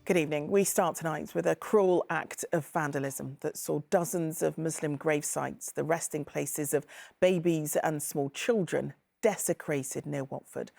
Good evening. We start tonight with a cruel act of vandalism that saw dozens of Muslim grave sites, the resting places of babies and small children, desecrated near Watford.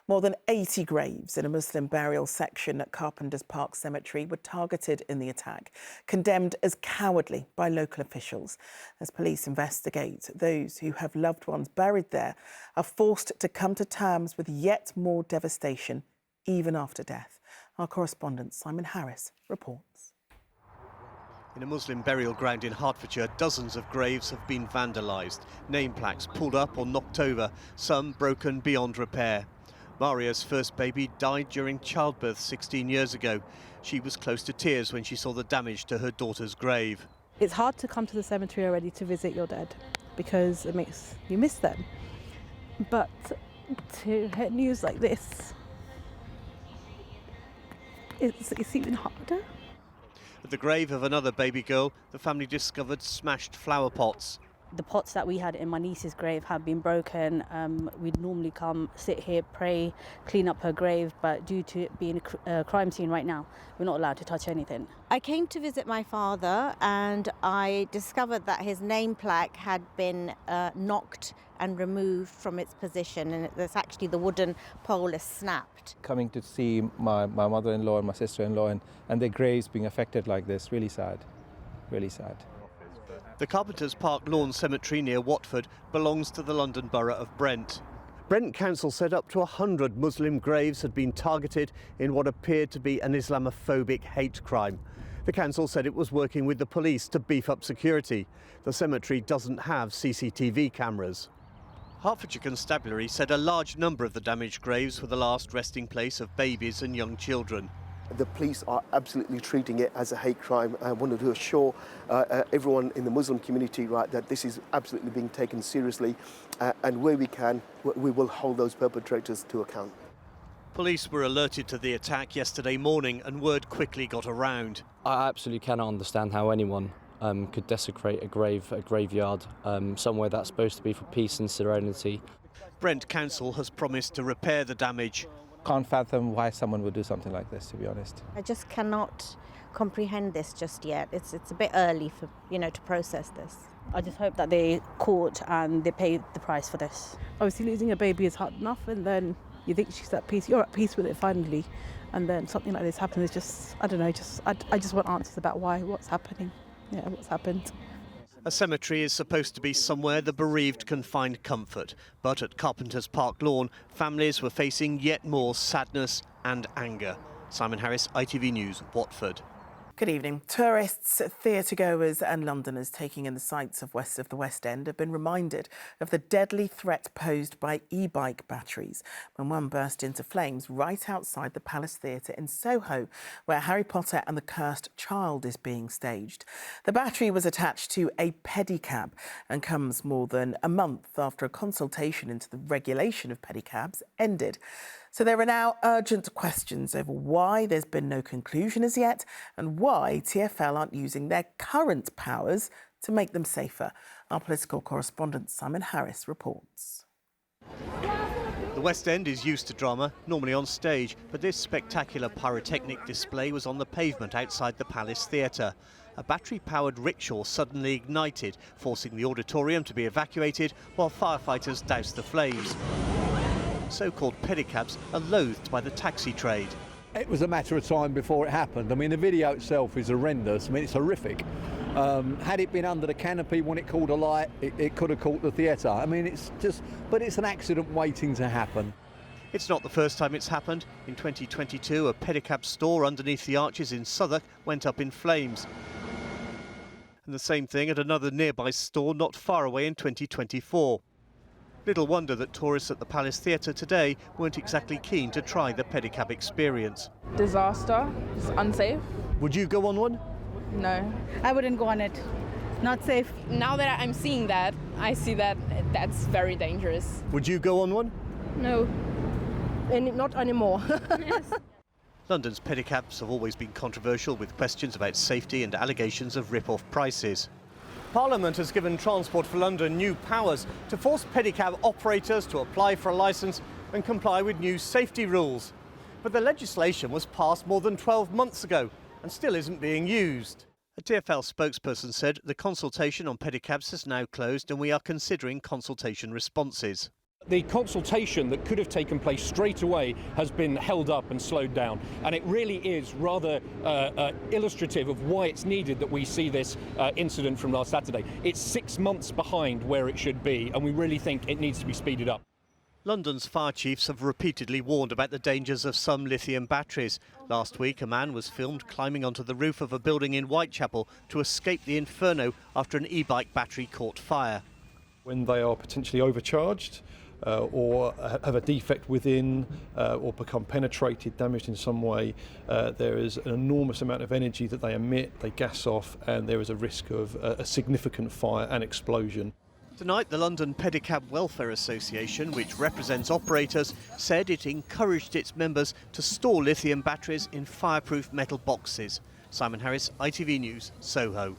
More than 80 graves in a Muslim burial section at Carpenters Park Cemetery were targeted in the attack, condemned as cowardly by local officials. As police investigate, those who have loved ones buried there are forced to come to terms with yet more devastation, even after death. Our correspondent Simon Harris reports. In a Muslim burial ground in Hertfordshire, dozens of graves have been vandalised. Name plaques pulled up or knocked over, some broken beyond repair. Maria's first baby died during childbirth 16 years ago. She was close to tears when she saw the damage to her daughter's grave. It's hard to come to the cemetery already to visit your dead because it makes you miss them. But to hear news like this, it's even harder. At the grave of another baby girl, the family discovered smashed flower pots. The pots that we had in my niece's grave have been broken. We'd normally come, sit here, pray, clean up her grave, but due to it being a crime scene right now, we're not allowed to touch anything. I came to visit my father and I discovered that his name plaque had been knocked and removed from its position, and it's actually the wooden pole is snapped. Coming to see my mother-in-law and my sister-in-law and their graves being affected like this, really sad, really sad. The Carpenters Park Lawn Cemetery near Watford belongs to the London Borough of Brent. Brent Council said up to 100 Muslim graves had been targeted in what appeared to be an Islamophobic hate crime. The council said it was working with the police to beef up security. The cemetery doesn't have CCTV cameras. Hertfordshire Constabulary said a large number of the damaged graves were the last resting place of babies and young children. The police are absolutely treating it as a hate crime. I wanted to assure everyone in the Muslim community, right, that this is absolutely being taken seriously, and where we can, we will hold those perpetrators to account. Police were alerted to the attack yesterday morning and word quickly got around. I absolutely cannot understand how anyone could desecrate a graveyard, somewhere that's supposed to be for peace and serenity. Brent Council has promised to repair the damage. Can't fathom why someone would do something like this, to be honest. I just cannot comprehend this just yet. It's a bit early for, to process this. I just hope that they caught and they pay the price for this. Obviously losing a baby is hard enough, and then you think she's at peace, you're at peace with it finally, and then something like this happens. It's just, I don't know, I just want answers about what's happening, what's happened. A cemetery is supposed to be somewhere the bereaved can find comfort, but at Carpenters Park Lawn, families were facing yet more sadness and anger. Simon Harris, ITV News, Watford. Good evening. Tourists, theatregoers and Londoners taking in the sights of the West End have been reminded of the deadly threat posed by e-bike batteries when one burst into flames right outside the Palace Theatre in Soho, where Harry Potter and the Cursed Child is being staged. The battery was attached to a pedicab and comes more than a month after a consultation into the regulation of pedicabs ended. So there are now urgent questions over why there's been no conclusion as yet and why TfL aren't using their current powers to make them safer. Our political correspondent Simon Harris reports. The West End is used to drama, normally on stage, but this spectacular pyrotechnic display was on the pavement outside the Palace Theatre. A battery-powered rickshaw suddenly ignited, forcing the auditorium to be evacuated while firefighters doused the flames. So-called pedicabs are loathed by the taxi trade. It was a matter of time before it happened. I mean, the video itself is horrendous. I mean, it's horrific. Had it been under the canopy when it caught a light, it could have caught the theatre. I mean, but it's an accident waiting to happen. It's not the first time it's happened. In 2022, a pedicab store underneath the arches in Southwark went up in flames. And the same thing at another nearby store not far away in 2024. Little wonder that tourists at the Palace Theatre today weren't exactly keen to try the pedicab experience. Disaster. It's unsafe. Would you go on one? No. I wouldn't go on it. Not safe. Now that I'm seeing that, I see that that's very dangerous. Would you go on one? No. Not anymore. Yes. London's pedicabs have always been controversial, with questions about safety and allegations of rip-off prices. Parliament has given Transport for London new powers to force pedicab operators to apply for a licence and comply with new safety rules. But the legislation was passed more than 12 months ago and still isn't being used. A TfL spokesperson said the consultation on pedicabs has now closed and we are considering consultation responses. The consultation that could have taken place straight away has been held up and slowed down, and it really is rather illustrative of why it's needed that we see this incident from last Saturday. It's 6 months behind where it should be, and we really think it needs to be speeded up. London's fire chiefs have repeatedly warned about the dangers of some lithium batteries. Last week, a man was filmed climbing onto the roof of a building in Whitechapel to escape the inferno after an e-bike battery caught fire. When they are potentially overcharged, or have a defect within, or become penetrated, damaged in some way, there is an enormous amount of energy that they emit, they gas off, and there is a risk of a significant fire and explosion. Tonight, the London Pedicab Welfare Association, which represents operators, said it encouraged its members to store lithium batteries in fireproof metal boxes. Simon Harris, ITV News, Soho.